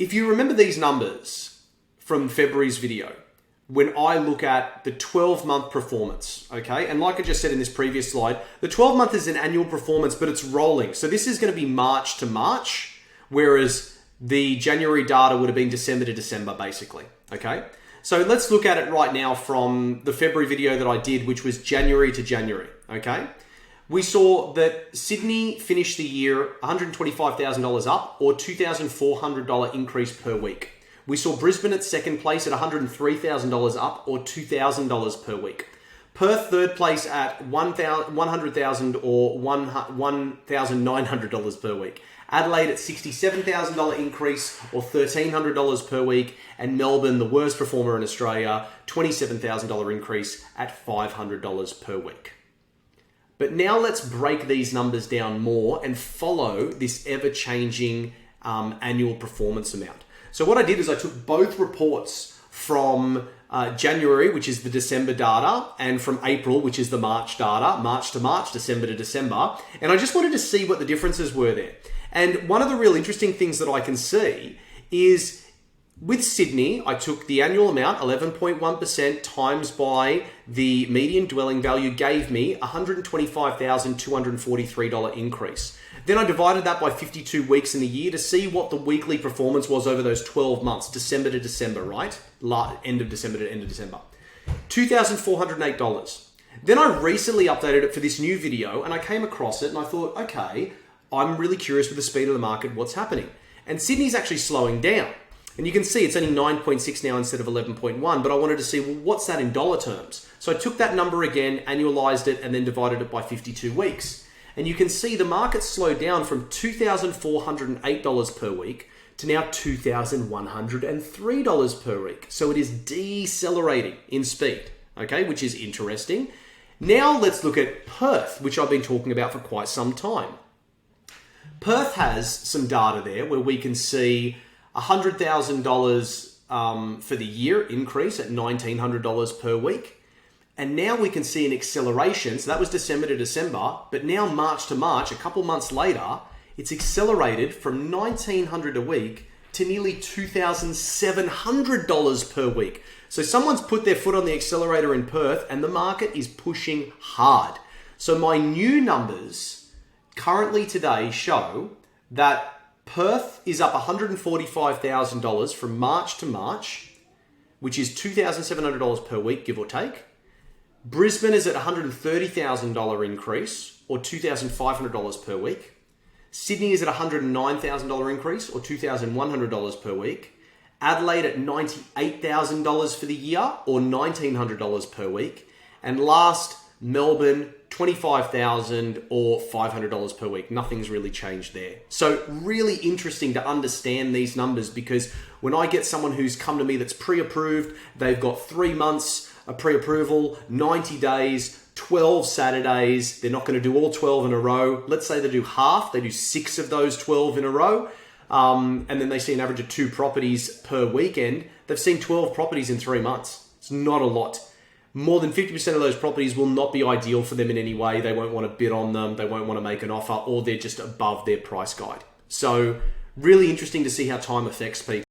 if you remember these numbers from February's video, when I look at the 12-month performance, okay? And like I just said in this previous slide, the 12-month is an annual performance, but it's rolling. So this is going to be March to March, whereas the January data would have been December to December, basically, okay? So let's look at it right now from the February video that I did, which was January to January, okay? We saw that Sydney finished the year $125,000 up, or $2,400 increase per week. We saw Brisbane at second place at $103,000 up, or $2,000 per week. Perth third place at $100,000 or $1,900 per week. Adelaide at $67,000 increase, or $1,300 per week. And Melbourne, the worst performer in Australia, $27,000 increase at $500 per week. But now let's break these numbers down more and follow this ever-changing annual performance amount. So what I did is I took both reports from January, which is the December data, and from April, which is the March data, March to March, December to December, and I just wanted to see what the differences were there. And one of the real interesting things that I can see is with Sydney, I took the annual amount, 11.1%, times by the median dwelling value, gave me $125,243 increase. Then I divided that by 52 weeks in the year to see what the weekly performance was over those 12 months, December to December, right? End of December to end of December. $2,408. Then I recently updated it for this new video and I came across it and I thought, okay, I'm really curious with the speed of the market, what's happening? And Sydney's actually slowing down. And you can see it's only 9.6 now instead of 11.1, but I wanted to see, well, what's that in dollar terms? So I took that number again, annualized it, and then divided it by 52 weeks. And you can see the market slowed down from $2,408 per week to now $2,103 per week. So it is decelerating in speed, okay, which is interesting. Now let's look at Perth, which I've been talking about for quite some time. Perth has some data there where we can see $100,000 for the year increase at $1,900 per week. And now we can see an acceleration. So that was December to December, but now March to March, a couple months later, it's accelerated from $1,900 a week to nearly $2,700 per week. So someone's put their foot on the accelerator in Perth and the market is pushing hard. So my new numbers currently today show that Perth is up $145,000 from March to March, which is $2,700 per week, give or take. Brisbane is at $130,000 increase, or $2,500 per week. Sydney is at $109,000 increase, or $2,100 per week. Adelaide at $98,000 for the year, or $1,900 per week. And last, Melbourne, $25,000 or $500 per week. Nothing's really changed there. So really interesting to understand these numbers, because when I get someone who's come to me that's pre-approved, they've got 3 months of pre-approval, 90 days, 12 Saturdays. They're not going to do all 12 in a row. Let's say they do half. They do 6 of those 12 in a row. And then they see an average of 2 properties per weekend. They've seen 12 properties in 3 months. It's not a lot. More than 50% of those properties will not be ideal for them in any way. They won't want to bid on them. They won't want to make an offer, or they're just above their price guide. So really interesting to see how time affects people.